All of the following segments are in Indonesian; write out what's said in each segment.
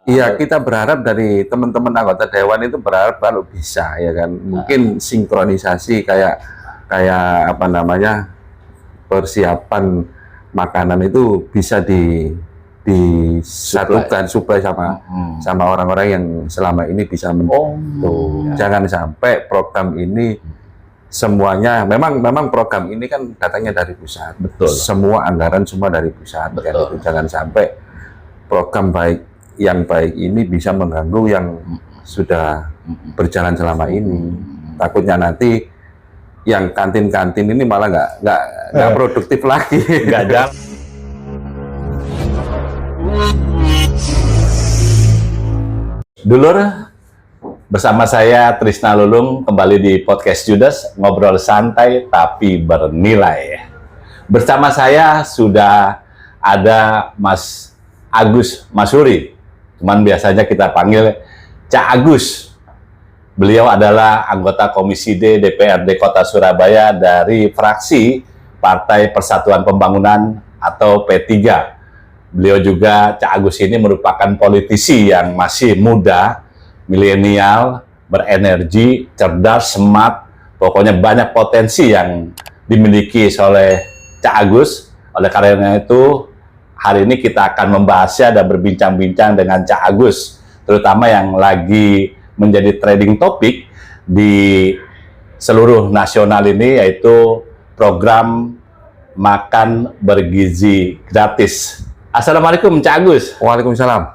Iya, kita berharap dari teman-teman anggota dewan itu berharap kalau bisa ya kan, mungkin sinkronisasi kayak kayak apa namanya persiapan makanan itu bisa disatukan supaya sama sama orang-orang yang selama ini bisa tuh. Jangan sampai program ini semuanya memang program ini kan datangnya dari pusat. Betul. Semua anggaran semua dari pusat kan itu. Jangan sampai program yang baik ini bisa mengganggu yang sudah berjalan selama ini. Takutnya nanti yang kantin-kantin ini malah nggak produktif lagi. Nggak Dulur, bersama saya Trisna Lulung kembali di podcast Judas, ngobrol santai tapi bernilai. Bersama saya sudah ada Mas Agus Masuri, cuman biasanya kita panggil Cak Agus. Beliau adalah anggota Komisi D DPRD Kota Surabaya dari fraksi Partai Persatuan Pembangunan atau P3. Beliau juga, Cak Agus ini merupakan politisi yang masih muda, milenial, berenergi, cerdas, smart, pokoknya banyak potensi yang dimiliki oleh Cak Agus. Oleh karena itu, hari ini kita akan membahasnya dan berbincang-bincang dengan Cak Agus, terutama yang lagi menjadi trending topik di seluruh nasional ini, yaitu program makan bergizi gratis. Assalamualaikum Cak Agus. Waalaikumsalam.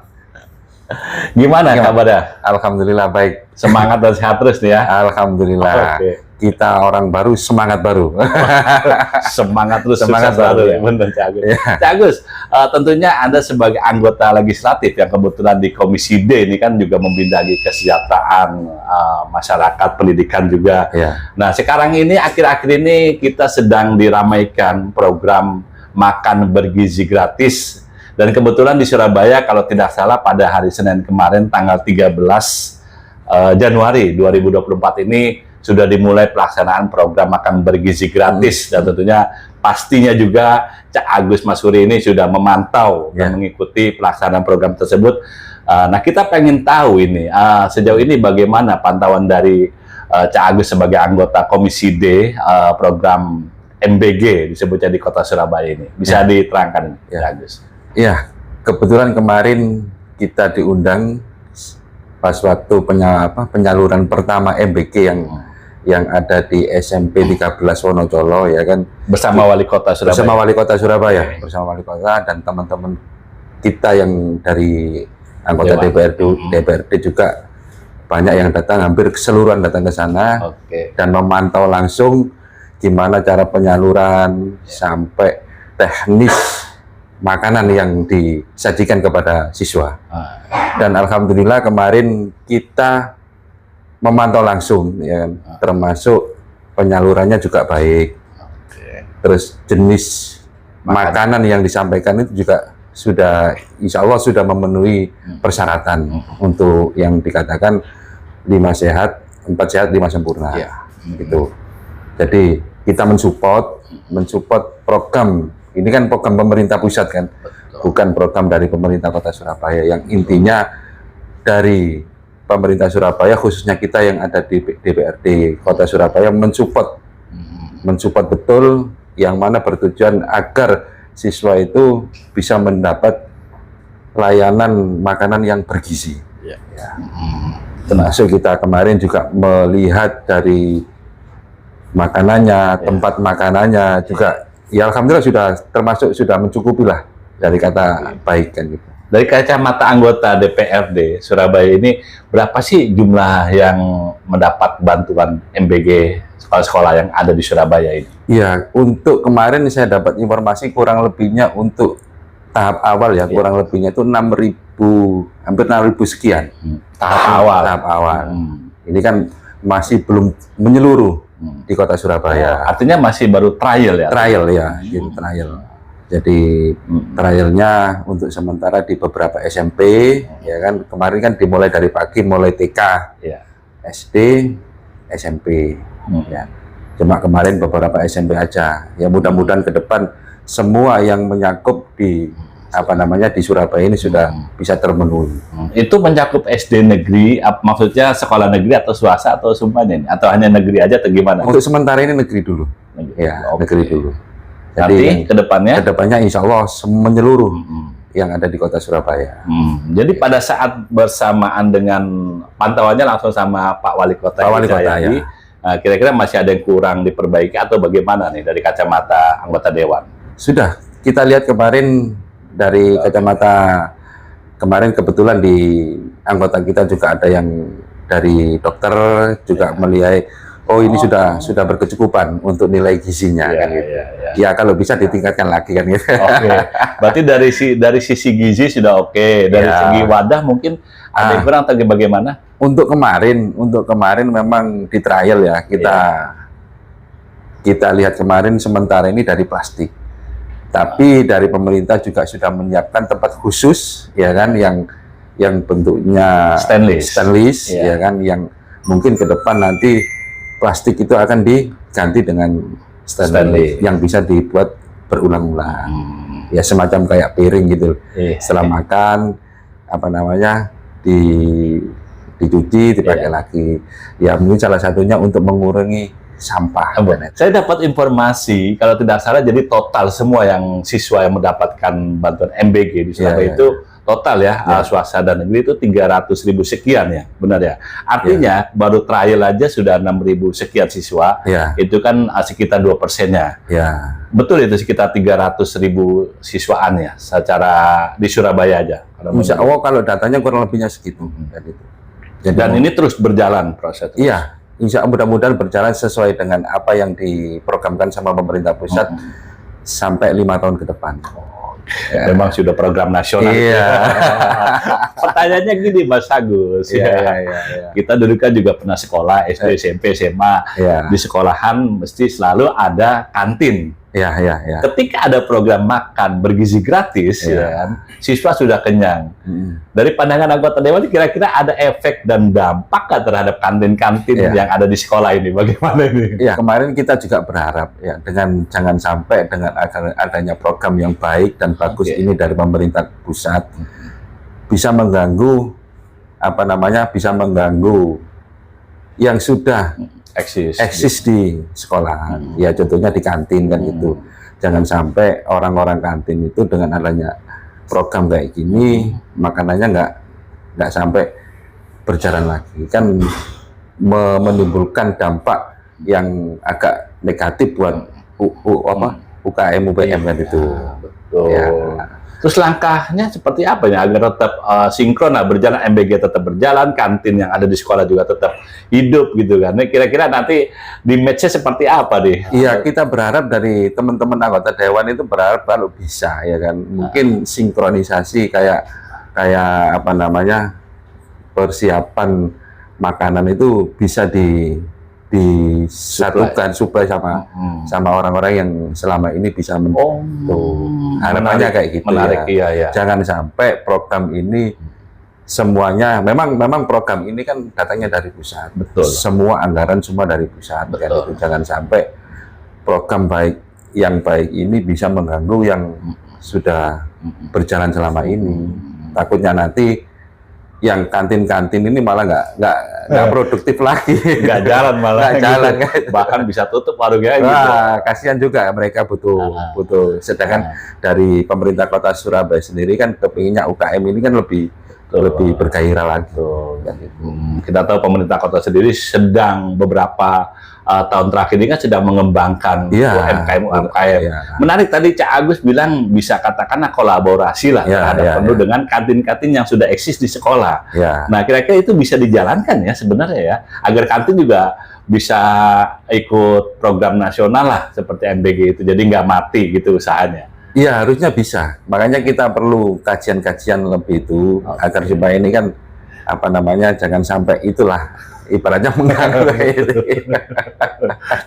Gimana kabarnya? Alhamdulillah baik. Semangat dan sehat terus nih ya. Alhamdulillah. Oke. Kita orang baru, semangat baru. Semangat terus, Semangat sukses baru, selalu ya. Benar, Cak Agus. Ya. Cak Agus, tentunya Anda sebagai anggota legislatif yang kebetulan di Komisi D ini kan juga membindangi kesejahteraan masyarakat, pendidikan juga. Ya. Nah, sekarang ini akhir-akhir ini kita sedang diramaikan program makan bergizi gratis. Dan kebetulan di Surabaya, kalau tidak salah pada hari Senin kemarin, tanggal 13 Januari 2024 ini, sudah dimulai pelaksanaan program makan bergizi gratis. Dan tentunya pastinya juga Cak Agus Masuri ini sudah memantau dan mengikuti pelaksanaan program tersebut. Nah, kita pengen tahu ini, sejauh ini bagaimana pantauan dari Cak Agus sebagai anggota Komisi D program MBG disebutnya di Kota Surabaya ini. Bisa diterangkan, Cak Agus? Iya, kebetulan kemarin kita diundang pas waktu penyaluran pertama MBG yang ada di SMP 13 Wonocolo ya kan, bersama Wali Kota Surabaya. Bersama Wali Kota Surabaya, bersama Wali Kota dan teman-teman kita yang dari anggota DPRD juga banyak yang datang, hampir keseluruhan datang ke sana dan memantau langsung gimana cara penyaluran sampai teknis makanan yang disajikan kepada siswa. Dan alhamdulillah kemarin kita memantau langsung ya kan, termasuk penyalurannya juga baik. Terus jenis makanan yang disampaikan itu juga sudah insya Allah sudah memenuhi persyaratan untuk yang dikatakan 5 sehat, 4 sehat, 5 sempurna. Gitu. Jadi kita mensupport program. Ini kan program pemerintah pusat kan, bukan program dari pemerintah Kota Surabaya, yang intinya dari pemerintah Surabaya, khususnya kita yang ada di DPRD Kota Surabaya mensupport betul, yang mana bertujuan agar siswa itu bisa mendapat layanan makanan yang bergizi. Termasuk kita kemarin juga melihat dari makanannya, tempat makanannya juga. Ya alhamdulillah sudah mencukupi lah dari kata baik kan gitu. Dari kacamata anggota DPRD Surabaya ini, berapa sih jumlah yang mendapat bantuan MBG sekolah-sekolah yang ada di Surabaya ini? Iya, untuk kemarin saya dapat informasi kurang lebihnya untuk tahap awal ya, kurang lebihnya itu 6.000, hampir 6.000 sekian. Tahap awal. Ini kan masih belum menyeluruh di Kota Surabaya. Artinya masih baru trial ya? Trial ya, gitu, trial. Jadi trialnya untuk sementara di beberapa SMP, ya kan, kemarin kan dimulai dari pagi, mulai TK, SD, SMP, ya. Cuma kemarin beberapa SMP aja. Ya mudah-mudahan ke depan semua yang menyangkut di di Surabaya ini sudah bisa terpenuhi. Itu mencakup SD negeri, maksudnya sekolah negeri atau swasta atau semuanya ini? Atau hanya negeri aja atau gimana? Untuk sementara ini negeri dulu. Negeri dulu. Jadi kedepannya insya Allah menyeluruh yang ada di kota Surabaya. Jadi pada saat bersamaan dengan pantauannya langsung sama Pak Wali Kota, kira-kira masih ada yang kurang diperbaiki atau bagaimana nih dari kacamata anggota Dewan? Sudah, kita lihat kemarin dari kacamata kemarin kebetulan di anggota kita juga ada yang dari dokter juga melihat ini sudah berkecukupan untuk nilai gizinya kan gitu. Ya kalau bisa ditingkatkan lagi kan gitu. Berarti dari sisi gizi sudah oke. Dari segi wadah mungkin ada yang kurang atau bagaimana? Untuk kemarin memang di trial ya kita lihat kemarin sementara ini dari plastik. Tapi dari pemerintah juga sudah menyiapkan tempat khusus ya kan yang bentuknya stainless ya kan, yang mungkin ke depan nanti plastik itu akan diganti dengan stainless yang bisa dibuat berulang-ulang. Ya semacam kayak piring gitu. Setelah makan dicuci dipakai lagi. Ya mungkin salah satunya untuk mengurangi sampah. Saya dapat informasi kalau tidak salah jadi total semua yang siswa yang mendapatkan bantuan MBG di Surabaya itu total swasta dan negeri itu 300.000 sekian ya, benar ya. Artinya baru trial aja sudah 6.000 sekian siswa. Itu kan sekitar 2%-nya. Betul itu sekitar 300.000 siswaan ya secara di Surabaya aja. Insya Allah kalau datanya kurang lebihnya segitu. Dan ini terus berjalan proses. Iya. Insya Allah mudah-mudahan berjalan sesuai dengan apa yang diprogramkan sama pemerintah pusat sampai 5 tahun ke depan. Memang sudah program nasional. Pertanyaannya gini Mas Agus. Kita dulu kan juga pernah sekolah SD, SMP, SMA. Di sekolahan mesti selalu ada kantin. Ketika ada program makan bergizi gratis, siswa sudah kenyang. Dari pandangan anggota Dewan, kira-kira ada efek dan dampak terhadap kantin-kantin yang ada di sekolah ini? Bagaimana ini? Kemarin kita juga berharap dengan jangan sampai dengan adanya program yang baik dan bagus ini dari pemerintah pusat bisa mengganggu bisa mengganggu yang sudah eksis di sekolahan. Ya contohnya di kantin kan itu. Jangan sampai orang-orang kantin itu dengan adanya program kayak gini makanannya nggak sampai berjalan lagi, kan menimbulkan dampak yang agak negatif buat UKM UPM kan itu. Terus langkahnya seperti apa ya agar tetap sinkron berjalan, MBG tetap berjalan, kantin yang ada di sekolah juga tetap hidup gitu kan. Kira-kira nanti di match-nya seperti apa deh? Iya, kita berharap dari teman-teman anggota Dewan itu berharap kalau bisa ya kan. Mungkin sinkronisasi kayak persiapan makanan itu bisa disatukan supaya sama orang-orang yang selama ini bisa harapannya kayak gitu. Menarik, Jangan sampai program ini semuanya memang program ini kan datangnya dari pusat. Betul. Semua anggaran semua dari pusat. Kan itu. Jangan sampai program yang baik ini bisa mengganggu yang sudah berjalan selama ini. Takutnya nanti yang kantin-kantin ini malah nggak produktif lagi, nggak jalan malah, bahkan bisa tutup warungnya. Kasihan juga mereka butuh. Sedangkan dari pemerintah Kota Surabaya sendiri kan kepinginnya UKM ini kan lebih bergairah lagi. Kita tahu pemerintah kota sendiri sedang beberapa tahun terakhir ini kan sedang mengembangkan UMKM. Menarik tadi Cak Agus bilang bisa katakanlah kolaborasi lah penuh dengan kantin-kantin yang sudah eksis di sekolah. Nah kira-kira itu bisa dijalankan ya sebenarnya ya, agar kantin juga bisa ikut program nasional lah seperti MBG itu, jadi nggak mati gitu usahanya. Iya harusnya bisa, makanya kita perlu kajian-kajian lebih itu agar supaya ini kan jangan sampai itulah ibaratnya mengganggu.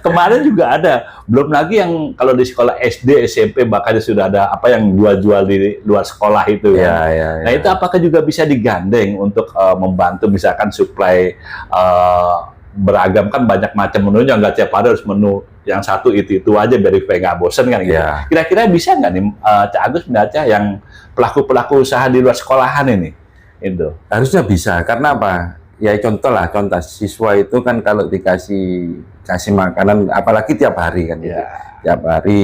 Kemarin juga ada, belum lagi yang kalau di sekolah SD, SMP bahkan sudah ada yang jual-jual di luar sekolah itu. Nah itu apakah juga bisa digandeng untuk membantu misalkan suplai beragam, kan banyak macam menunya, nggak tiap hari harus menu yang satu itu aja biar nggak bosen kan gitu. Kira-kira bisa nggak nih Cak Agus membaca yang pelaku-pelaku usaha di luar sekolahan ini? Itu. Harusnya bisa, karena apa? Ya contoh siswa itu kan kalau kasih makanan, apalagi tiap hari kan, gitu. Tiap hari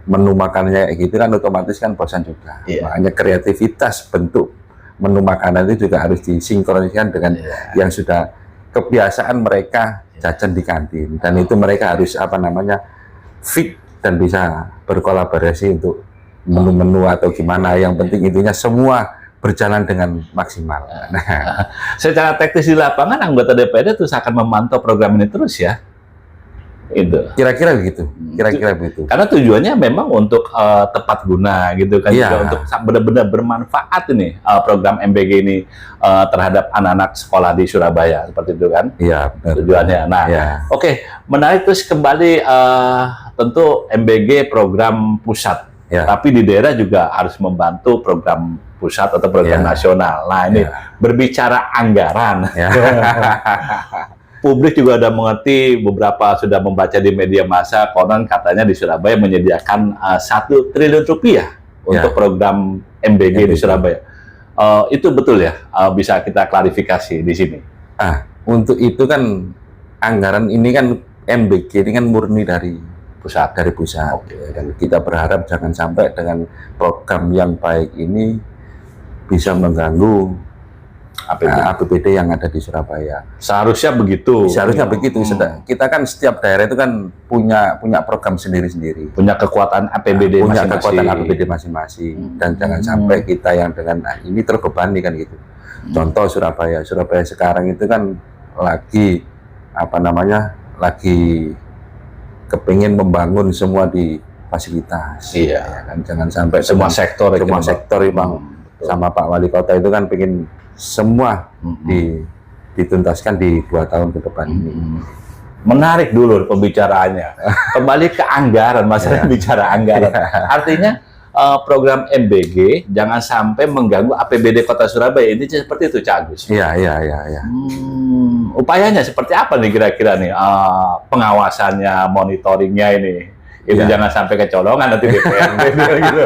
menu makanannya kayak gitu kan otomatis kan bosan juga. Makanya kreativitas bentuk menu makanan itu juga harus disinkronkan dengan yang sudah kebiasaan mereka jajan di kantin, dan itu mereka harus fit dan bisa berkolaborasi untuk menu-menu atau gimana. Yang penting intinya semua berjalan dengan maksimal. Nah, secara teknis di lapangan anggota DPRD terus akan memantau program ini terus ya. Itu. Kira-kira begitu. Karena tujuannya memang untuk tepat guna gitu kan, juga untuk benar-benar bermanfaat ini program MBG ini terhadap anak-anak sekolah di Surabaya seperti itu kan. Iya, tujuannya. Nah, oke, menarik. Terus kembali tentu MBG program pusat. Tapi di daerah juga harus membantu program pusat atau program nasional. Nah, ini berbicara anggaran. Publik juga sudah mengerti, beberapa sudah membaca di media massa, konon katanya di Surabaya menyediakan 1 triliun rupiah untuk program MBG di Surabaya. Itu betul ya? Bisa kita klarifikasi di sini. Untuk itu kan anggaran ini kan MBG ini kan murni dari pusat. Dan kita berharap jangan sampai dengan program yang baik ini bisa mengganggu APBD yang ada di Surabaya. Seharusnya begitu. Kita kan setiap daerah itu kan punya program sendiri-sendiri. Punya kekuatan APBD masing-masing. Dan jangan sampai kita yang dengan ini terbebani kan gitu. Contoh Surabaya sekarang itu kan lagi lagi kepingin membangun semua di fasilitas. Kan jangan sampai semua sektor Bang. Sama Pak Wali Kota itu kan pengen semua dituntaskan di 2 tahun ke depan ini. Menarik dulu pembicaraannya. Kembali ke anggaran, masalah bicara anggaran. Artinya program MBG jangan sampai mengganggu APBD Kota Surabaya. Ini seperti itu, Cak Agus. Iya. Upayanya seperti apa nih kira-kira nih? Pengawasannya, monitoringnya ini. Itu jangan sampai kecolongan nanti DPRD gitu.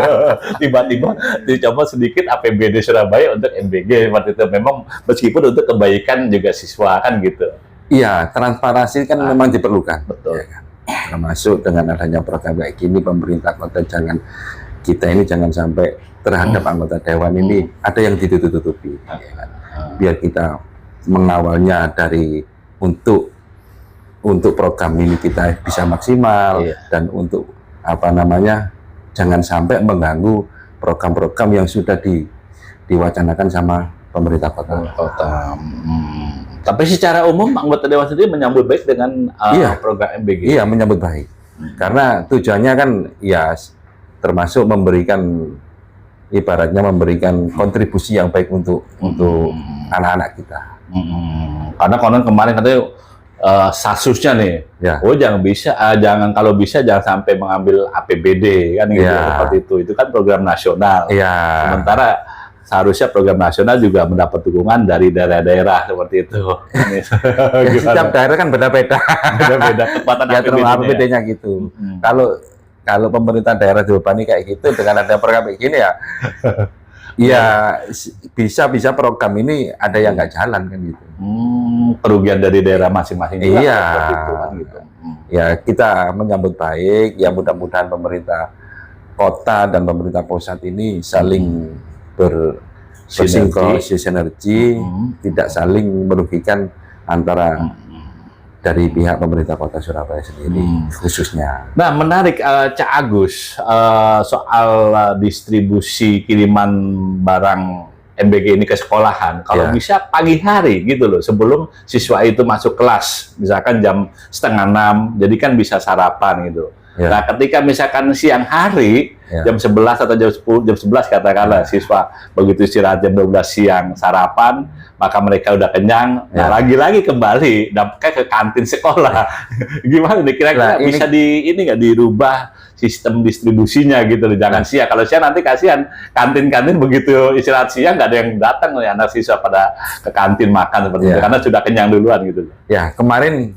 Tiba-tiba dicoba sedikit APBD Surabaya untuk MBG seperti itu. Memang meskipun untuk kebaikan juga siswa kan gitu. Iya, transparansi kan memang diperlukan. Betul. Ya kan? Termasuk dengan adanya program kayak gini, pemerintah kota jangan sampai terhadap anggota dewan ini ada yang ditutup-tutupi. Ya kan? Biar kita mengawalnya dari untuk program ini kita bisa maksimal, dan untuk jangan sampai mengganggu program-program yang sudah diwacanakan sama pemerintah kota. Tapi secara umum anggota dewan sendiri menyambut baik dengan program MBG. Iya, menyambut baik. Karena tujuannya kan termasuk ibaratnya memberikan kontribusi yang baik untuk anak-anak kita. Karena konon kemarin katanya sasusnya nih, kalau bisa jangan sampai mengambil APBD kan gitu, seperti itu kan program nasional. Sementara seharusnya program nasional juga mendapat dukungan dari daerah-daerah seperti itu. Setiap daerah kan beda-beda kekuatan APBD-nya gitu. Kalau pemerintah daerah dibebani kayak gitu dengan ada program kayak gini bisa program ini ada yang nggak jalan kan gitu. Kerugian dari daerah masing-masing juga. Gitu. Ya kita menyambut baik. Ya mudah-mudahan pemerintah kota dan pemerintah pusat ini saling bersinergi, tidak saling merugikan antara dari pihak pemerintah kota Surabaya sendiri khususnya. Nah, menarik Cak Agus soal distribusi kiriman barang MBG ini ke sekolahan. Kalau bisa pagi hari gitu loh, sebelum siswa itu masuk kelas, misalkan jam 5:30, jadi kan bisa sarapan gitu. Nah, ketika misalkan siang hari, jam 11 atau jam 10, jam 11 katakanlah, siswa begitu istirahat jam 12 siang sarapan, maka mereka udah kenyang, nah lagi-lagi kembali dampaknya ke kantin sekolah. Gimana nih kira-kira bisa nggak dirubah sistem distribusinya gitu loh, jangan siang. Kalau siang nanti kasihan kantin-kantin begitu istirahat siang nggak ada yang datang nih anak siswa pada ke kantin makan seperti itu karena sudah kenyang duluan gitu. Ya, kemarin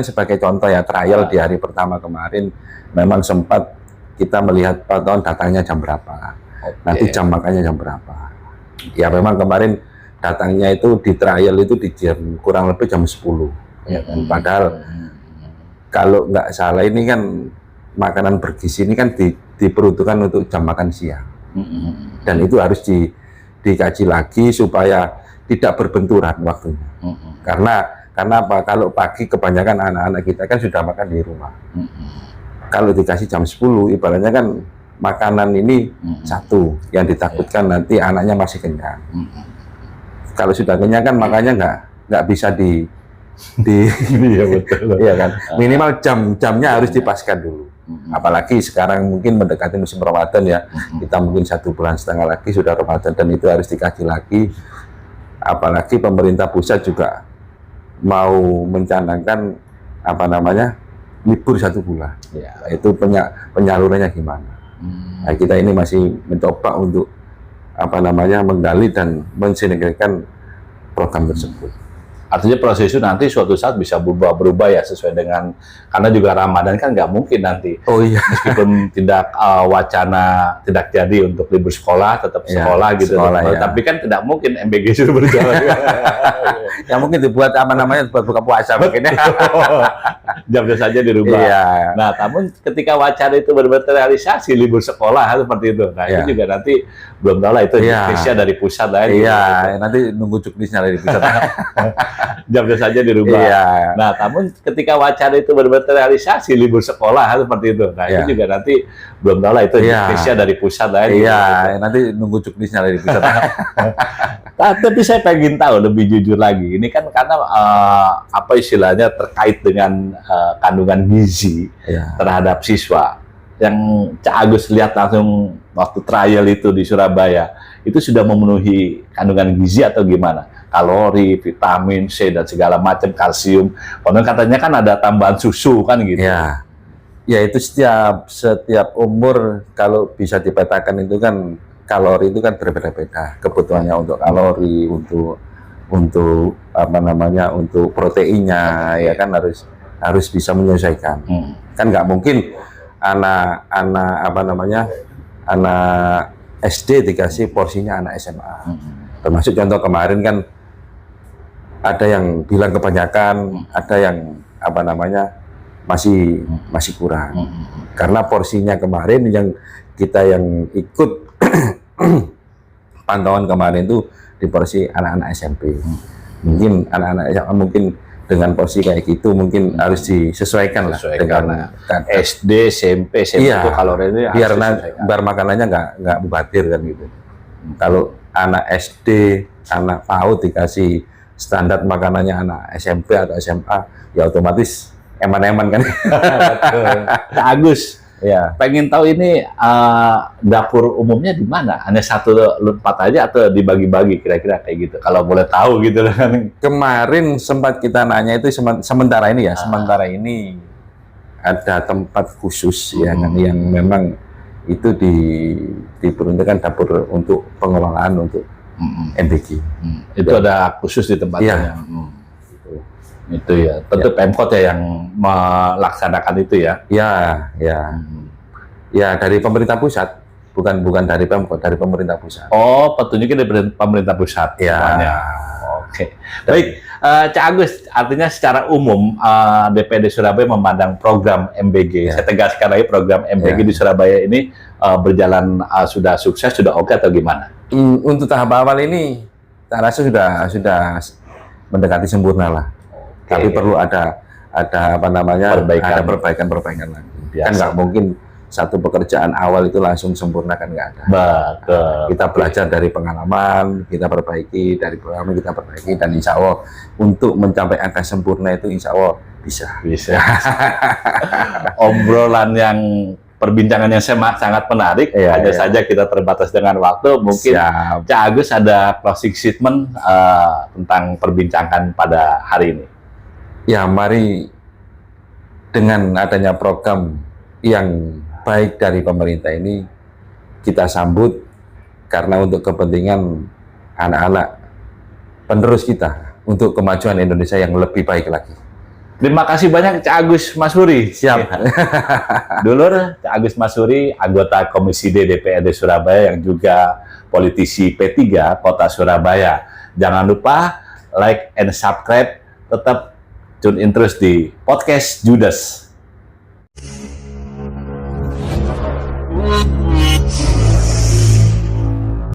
sebagai contoh ya, trial di hari pertama kemarin memang sempat kita melihat pantauan datanya jam berapa. nanti jam makannya jam berapa. Ya memang kemarin datangnya itu di trial itu di jam kurang lebih jam 10. Ya kan? Padahal kalau nggak salah ini kan makanan bergizi ini kan diperuntukkan untuk jam makan siang. Dan itu harus dikaji lagi supaya tidak berbenturan waktunya. Karena apa? Kalau pagi kebanyakan anak-anak kita kan sudah makan di rumah. Kalau dikasih jam 10, ibaratnya kan makanan ini satu yang ditakutkan nanti anaknya masih kenyang. Kalau sudah kenyang kan makanya nggak bisa Iya betul. iya kan, minimal jamnya harus dipaskan dulu. Apalagi sekarang mungkin mendekati musim Ramadan ya, kita mungkin 1,5 bulan lagi sudah Ramadan, dan itu harus dikaji lagi. Apalagi pemerintah pusat juga mau mencanangkan apa namanya libur 1 bulan. Ya. Itu penyalurannya gimana? Nah, kita ini masih mencoba untuk apa namanya menggali dan mensinergikan program tersebut. Artinya proses itu nanti suatu saat bisa berubah ya sesuai dengan, karena juga Ramadan kan nggak mungkin nanti. Oh iya. Meskipun tidak wacana tidak jadi untuk libur sekolah, tetap sekolah gitu. Sekolah, ya. Tapi kan tidak mungkin MBG sudah berjalan. Ya mungkin dibuat apa namanya buat buka puasa mungkin ya. Jamnya saja dirubah. Iya. Nah, namun ketika wacana itu benar-benar terrealisasi libur sekolah seperti itu. Nah, itu juga nanti belum tahu lah itu juknisnya dari pusat lah. Iya, nanti nunggu juknisnya dari pusat. Jamnya saja dirubah. Iya. Nah, namun ketika wacana itu benar-benar terrealisasi libur sekolah seperti itu. Nah, itu juga nanti belum tahu lah itu juknisnya dari pusat lah. Iya, nanti nunggu juknisnya dari pusat. Tapi saya pengen tahu lebih jujur lagi. Ini kan karena apa istilahnya terkait dengan kandungan gizi terhadap siswa. Yang Cak Agus lihat langsung waktu trial itu di Surabaya, itu sudah memenuhi kandungan gizi atau gimana? Kalori, vitamin C dan segala macam, kalsium. Konon katanya kan ada tambahan susu kan gitu. Ya, ya itu setiap umur kalau bisa dipetakan itu kan kalori itu kan berbeda-beda kebutuhannya untuk kalori, untuk apa namanya untuk proteinnya ya kan harus bisa menyesuaikan. Kan nggak mungkin anak apa namanya anak SD dikasih porsinya anak SMA. Termasuk contoh kemarin kan ada yang bilang kebanyakan, ada yang apa namanya masih kurang. Karena porsinya kemarin yang kita yang ikut pantauan kemarin itu di porsi anak-anak SMP. Mungkin anak-anak SMA mungkin dengan porsi kayak gitu mungkin harus disesuaikan lah dengan SD, SMP, SMA itu kalorinya biar makanannya nggak mubadir kan gitu. Kalau anak SD, anak PAUD dikasih standar makanannya anak SMP atau SMA, ya otomatis eman-eman kan. Kak Agus, pengen tahu ini dapur umumnya di mana? Hanya satu tempat aja atau dibagi-bagi kira-kira kayak gitu? Kalau boleh tahu gitu kan. Kemarin sempat kita nanya itu sementara ini sementara ini ada tempat khusus ya kan yang memang itu diperuntukkan dapur untuk pengelolaan untuk MBG. Itu ada khusus di tempatnya. Itu ya, tentu Pemkot ya yang melaksanakan itu ya. Ya dari pemerintah pusat, bukan dari Pemkot, dari pemerintah pusat. Oh, petunjuknya dari pemerintah pusat. Oke. Baik, Cak Agus, artinya secara umum DPD Surabaya memandang program MBG. Saya tegaskan lagi program MBG di Surabaya ini berjalan sudah sukses, sudah oke atau gimana? Untuk tahap awal ini, saya rasa sudah mendekati sempurna lah. Tapi perlu ada apa namanya perbaikan lagi. Kan nggak mungkin satu pekerjaan awal itu langsung sempurna, kan nggak ada. Betul. Kita belajar dari pengalaman, kita perbaiki dari pengalaman, kita perbaiki, dan insya Allah untuk mencapai angka sempurna itu insya Allah bisa. Obrolan yang perbincangan yang sangat menarik. Hanya saja kita terbatas dengan waktu. Mungkin Cak Agus ada closing statement tentang perbincangan pada hari ini. Ya, mari dengan adanya program yang baik dari pemerintah ini kita sambut, karena untuk kepentingan anak-anak penerus kita, untuk kemajuan Indonesia yang lebih baik lagi. Terima kasih banyak Cak Agus Masuri. Siap. Dulur, Cak Agus Masuri, anggota Komisi D DPRD Surabaya yang juga politisi P3 Kota Surabaya. Jangan lupa like and subscribe, tetap tune in terus di Podcast Judes.